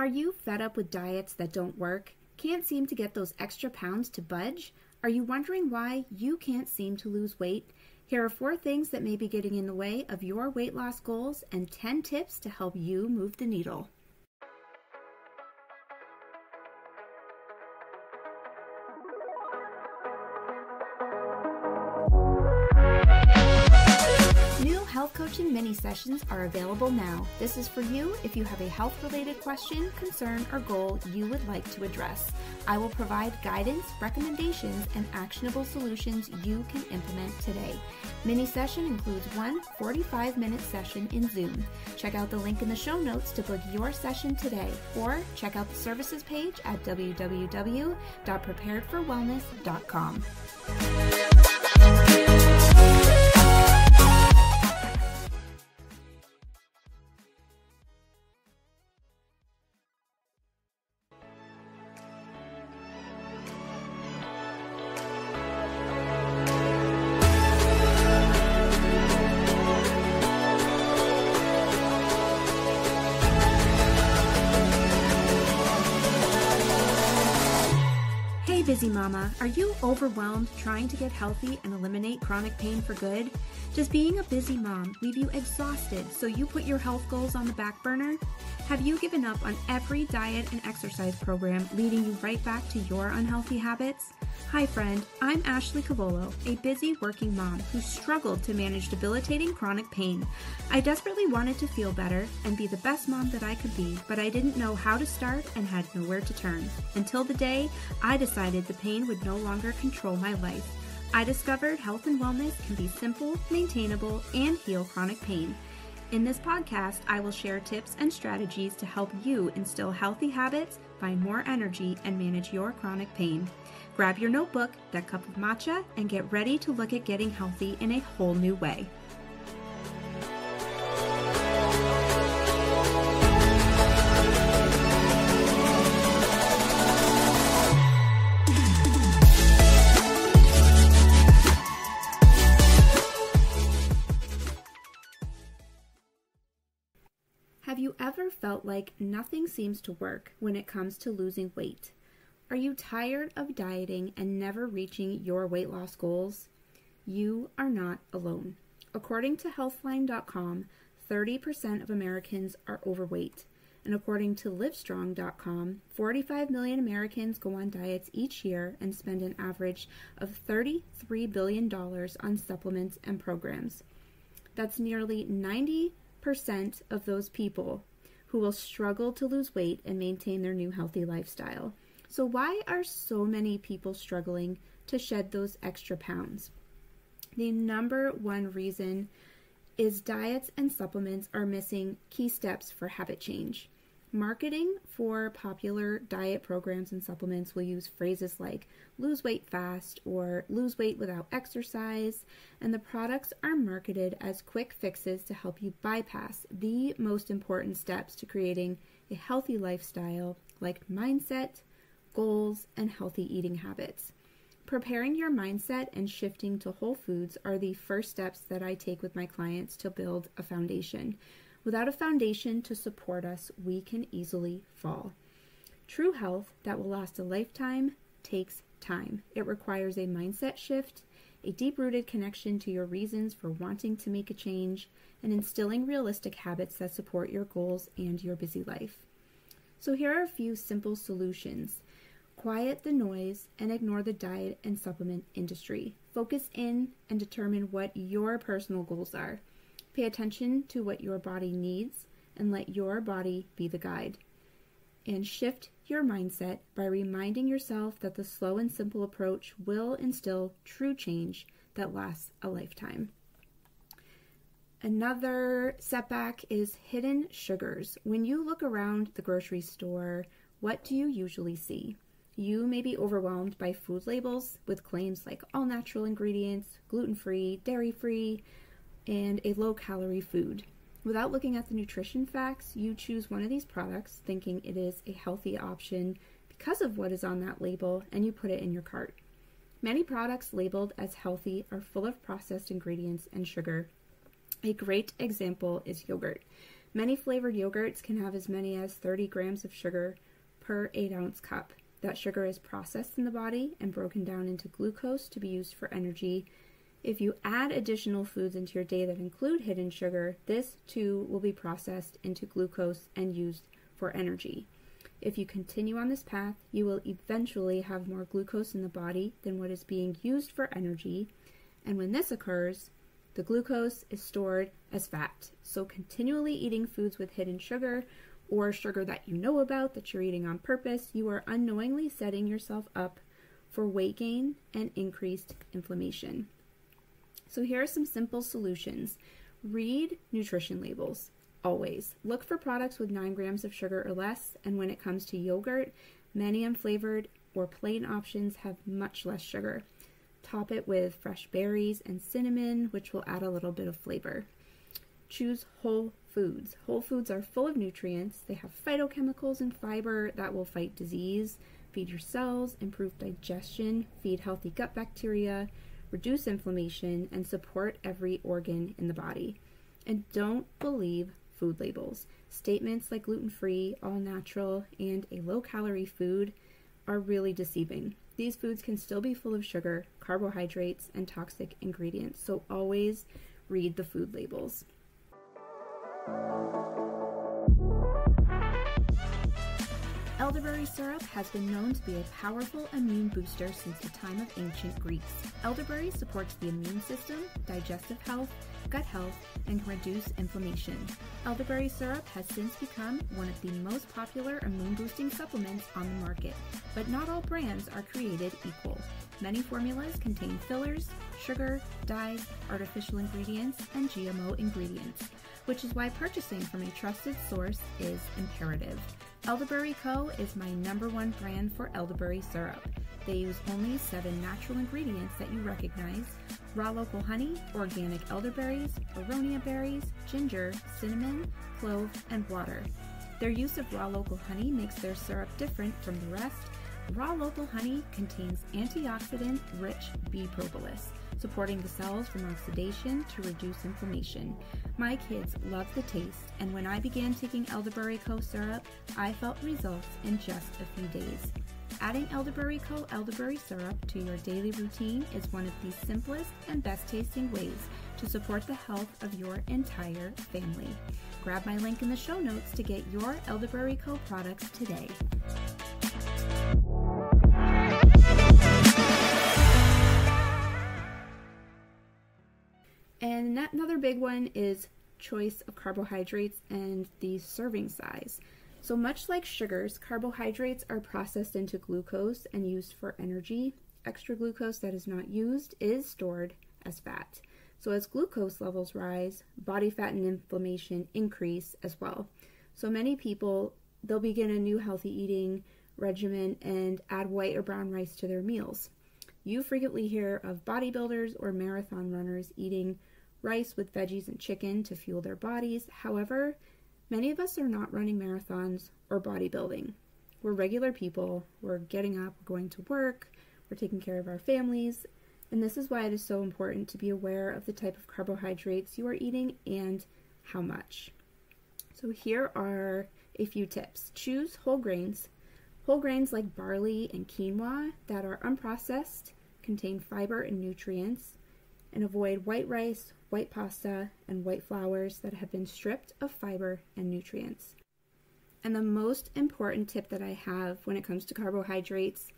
Are you fed up with diets that don't work? Can't seem to get those extra pounds to budge? Are you wondering why you can't seem to lose weight? Here are 4 things that may be getting in the way of your weight loss goals and 10 tips to help you move the needle. Health coaching mini sessions are available now. This is for you if you have a health-related question, concern, or goal you would like to address. I will provide guidance, recommendations, and actionable solutions you can implement today. Mini session includes one 45-minute session in Zoom. Check out the link in the show notes to book your session today, or check out the services page at www.preparedforwellness.com. Busy mama, are you overwhelmed trying to get healthy and eliminate chronic pain for good? Does being a busy mom leave you exhausted so you put your health goals on the back burner? Have you given up on every diet and exercise program leading you right back to your unhealthy habits? Hi friend, I'm Ashley Cavolo, a busy working mom who struggled to manage debilitating chronic pain. I desperately wanted to feel better and be the best mom that I could be, but I didn't know how to start and had nowhere to turn. Until the day I decided the pain would no longer control my life. I discovered health and wellness can be simple, maintainable, and heal chronic pain. In this podcast, I will share tips and strategies to help you instill healthy habits, find more energy, and manage your chronic pain. Grab your notebook, that cup of matcha, and get ready to look at getting healthy in a whole new way. Have you ever felt like nothing seems to work when it comes to losing weight? Are you tired of dieting and never reaching your weight loss goals? You are not alone. According to Healthline.com, 30% of Americans are overweight. And according to Livestrong.com, 45 million Americans go on diets each year and spend an average of $33 billion on supplements and programs. That's nearly 90% of those people who will struggle to lose weight and maintain their new healthy lifestyle. So why are so many people struggling to shed those extra pounds? The number one reason is diets and supplements are missing key steps for habit change. Marketing for popular diet programs and supplements will use phrases like lose weight fast or lose weight without exercise, and the products are marketed as quick fixes to help you bypass the most important steps to creating a healthy lifestyle like mindset, goals, and healthy eating habits. Preparing your mindset and shifting to whole foods are the first steps that I take with my clients to build a foundation. Without a foundation to support us, we can easily fall. True health that will last a lifetime takes time. It requires a mindset shift, a deep-rooted connection to your reasons for wanting to make a change, and instilling realistic habits that support your goals and your busy life. So here are a few simple solutions. Quiet the noise and ignore the diet and supplement industry. Focus in and determine what your personal goals are. Pay attention to what your body needs and let your body be the guide. And shift your mindset by reminding yourself that the slow and simple approach will instill true change that lasts a lifetime. Another setback is hidden sugars. When you look around the grocery store, what do you usually see? You may be overwhelmed by food labels with claims like all natural ingredients, gluten-free, dairy-free, and a low-calorie food. Without looking at the nutrition facts, you choose one of these products thinking it is a healthy option because of what is on that label, and you put it in your cart. Many products labeled as healthy are full of processed ingredients and sugar. A great example is yogurt. Many flavored yogurts can have as many as 30 grams of sugar per 8-ounce cup. That sugar is processed in the body and broken down into glucose to be used for energy. If you add additional foods into your day that include hidden sugar, this too will be processed into glucose and used for energy. If you continue on this path, you will eventually have more glucose in the body than what is being used for energy, and when this occurs, the glucose is stored as fat. So continually eating foods with hidden sugar or sugar that you know about that you're eating on purpose, you are unknowingly setting yourself up for weight gain and increased inflammation. So here are some simple solutions. Read nutrition labels. Always. Look for products with 9 grams of sugar or less, and when it comes to yogurt, many unflavored or plain options have much less sugar. Top it with fresh berries and cinnamon, which will add a little bit of flavor. Choose whole foods. Whole foods are full of nutrients. They have phytochemicals and fiber that will fight disease, feed your cells, improve digestion, feed healthy gut bacteria, reduce inflammation, and support every organ in the body. And don't believe food labels. Statements like gluten-free, all-natural, and a low-calorie food are really deceiving. These foods can still be full of sugar, carbohydrates, and toxic ingredients, so always read the food labels. Elderberry syrup has been known to be a powerful immune booster since the time of ancient Greece. Elderberry supports the immune system, digestive health, gut health, and can reduce inflammation. Elderberry syrup has since become one of the most popular immune-boosting supplements on the market, but not all brands are created equal. Many formulas contain fillers, sugar, dyes, artificial ingredients, and GMO ingredients, which is why purchasing from a trusted source is imperative. Elderberry Co. is my #1 brand for elderberry syrup. They use only 7 natural ingredients that you recognize: raw local honey, organic elderberries, aronia berries, ginger, cinnamon, clove, and water. Their use of raw local honey makes their syrup different from the rest. Raw local honey contains antioxidant-rich bee propolis, supporting the cells from oxidation to reduce inflammation. My kids love the taste, and when I began taking Elderberry Co. syrup, I felt results in just a few days. Adding Elderberry Co. elderberry syrup to your daily routine is one of the simplest and best tasting ways to support the health of your entire family. Grab my link in the show notes to get your Elderberry Co. products today. And another big one is choice of carbohydrates and the serving size. So much like sugars, carbohydrates are processed into glucose and used for energy. Extra glucose that is not used is stored as fat. So as glucose levels rise, body fat and inflammation increase as well. So many people, they'll begin a new healthy eating regimen and add white or brown rice to their meals. You frequently hear of bodybuilders or marathon runners eating rice with veggies and chicken to fuel their bodies. However, many of us are not running marathons or bodybuilding. We're regular people. We're getting up, we're going to work, we're taking care of our families, and this is why it is so important to be aware of the type of carbohydrates you are eating and how much. So here are a few tips. Choose whole grains. Whole grains like barley and quinoa that are unprocessed, contain fiber and nutrients, and avoid white rice, white pasta, and white flours that have been stripped of fiber and nutrients. And the most important tip that I have when it comes to carbohydrates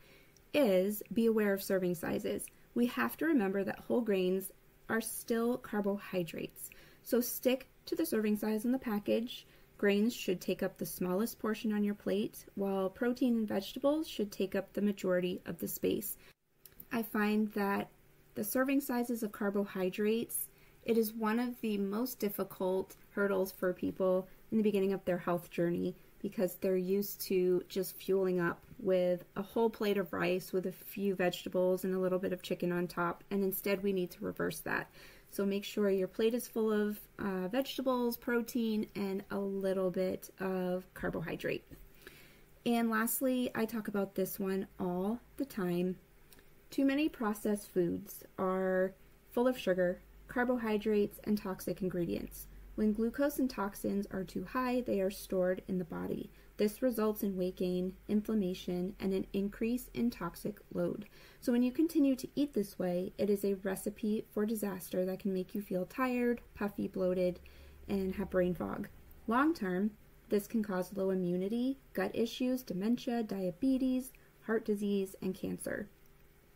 is be aware of serving sizes. We have to remember that whole grains are still carbohydrates, so stick to the serving size in the package. Grains should take up the smallest portion on your plate, while protein and vegetables should take up the majority of the space. I find that the serving sizes of carbohydrates, it is one of the most difficult hurdles for people in the beginning of their health journey because they're used to just fueling up with a whole plate of rice with a few vegetables and a little bit of chicken on top, and instead we need to reverse that. So make sure your plate is full of vegetables, protein, and a little bit of carbohydrate. And lastly, I talk about this one all the time. Too many processed foods are full of sugar, carbohydrates, and toxic ingredients. When glucose and toxins are too high, they are stored in the body. This results in weight gain, inflammation, and an increase in toxic load. So when you continue to eat this way, it is a recipe for disaster that can make you feel tired, puffy, bloated, and have brain fog. Long term, this can cause low immunity, gut issues, dementia, diabetes, heart disease, and cancer.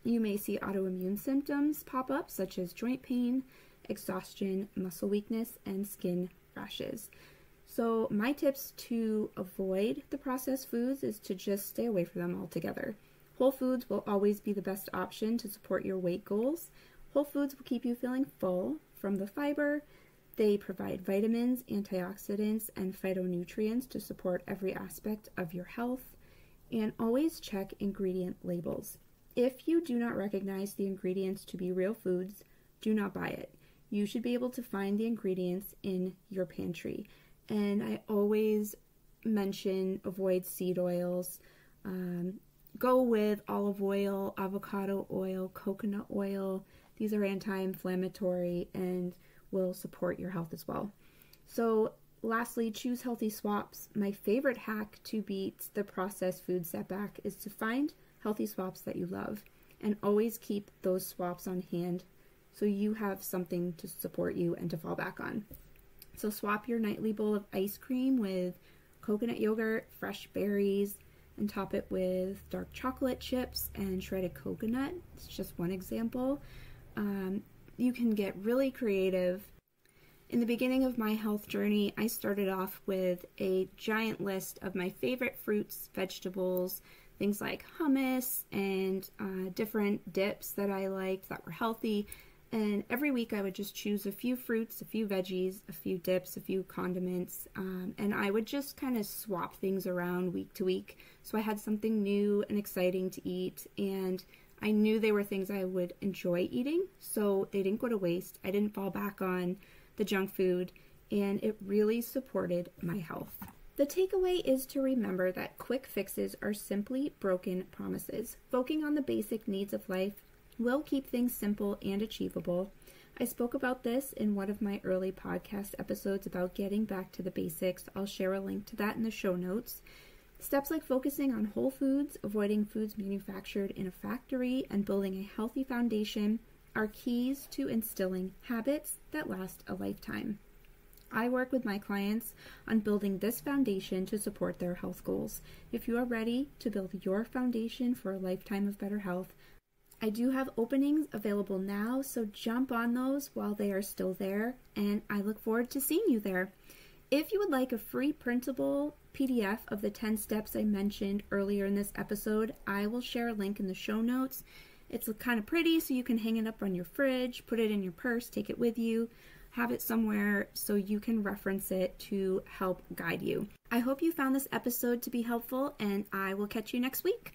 You may see autoimmune symptoms pop up, such as joint pain, exhaustion, muscle weakness, and skin rashes. So my tips to avoid the processed foods is to just stay away from them altogether. Whole foods will always be the best option to support your weight goals. Whole foods will keep you feeling full from the fiber. They provide vitamins, antioxidants, and phytonutrients to support every aspect of your health. And always check ingredient labels. If you do not recognize the ingredients to be real foods, do not buy it. You should be able to find the ingredients in your pantry. And I always mention avoid seed oils. Go with olive oil, avocado oil, coconut oil. These are anti-inflammatory and will support your health as well. So lastly, choose healthy swaps. My favorite hack to beat the processed food setback is to find healthy swaps that you love and always keep those swaps on hand so you have something to support you and to fall back on. So swap your nightly bowl of ice cream with coconut yogurt, fresh berries, and top it with dark chocolate chips and shredded coconut. It's just one example. You can get really creative. In the beginning of my health journey, I started off with a giant list of my favorite fruits, vegetables, things like hummus and different dips that I liked that were healthy. And every week I would just choose a few fruits, a few veggies, a few dips, a few condiments, and I would just kind of swap things around week to week. So I had something new and exciting to eat, and I knew they were things I would enjoy eating, so they didn't go to waste. I didn't fall back on the junk food, and it really supported my health. The takeaway is to remember that quick fixes are simply broken promises. Focusing on the basic needs of life will keep things simple and achievable. I spoke about this in one of my early podcast episodes about getting back to the basics. I'll share a link to that in the show notes. Steps like focusing on whole foods, avoiding foods manufactured in a factory, and building a healthy foundation are keys to instilling habits that last a lifetime. I work with my clients on building this foundation to support their health goals. If you are ready to build your foundation for a lifetime of better health, I do have openings available now, so jump on those while they are still there, and I look forward to seeing you there. If you would like a free printable PDF of the 10 steps I mentioned earlier in this episode, I will share a link in the show notes. It's kind of pretty, so you can hang it up on your fridge, put it in your purse, take it with you, have it somewhere so you can reference it to help guide you. I hope you found this episode to be helpful, and I will catch you next week.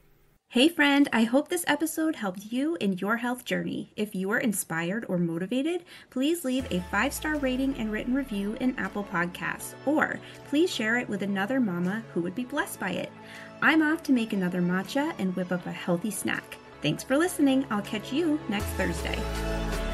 Hey friend, I hope this episode helped you in your health journey. If you are inspired or motivated, please leave a 5-star rating and written review in Apple Podcasts, or please share it with another mama who would be blessed by it. I'm off to make another matcha and whip up a healthy snack. Thanks for listening. I'll catch you next Thursday.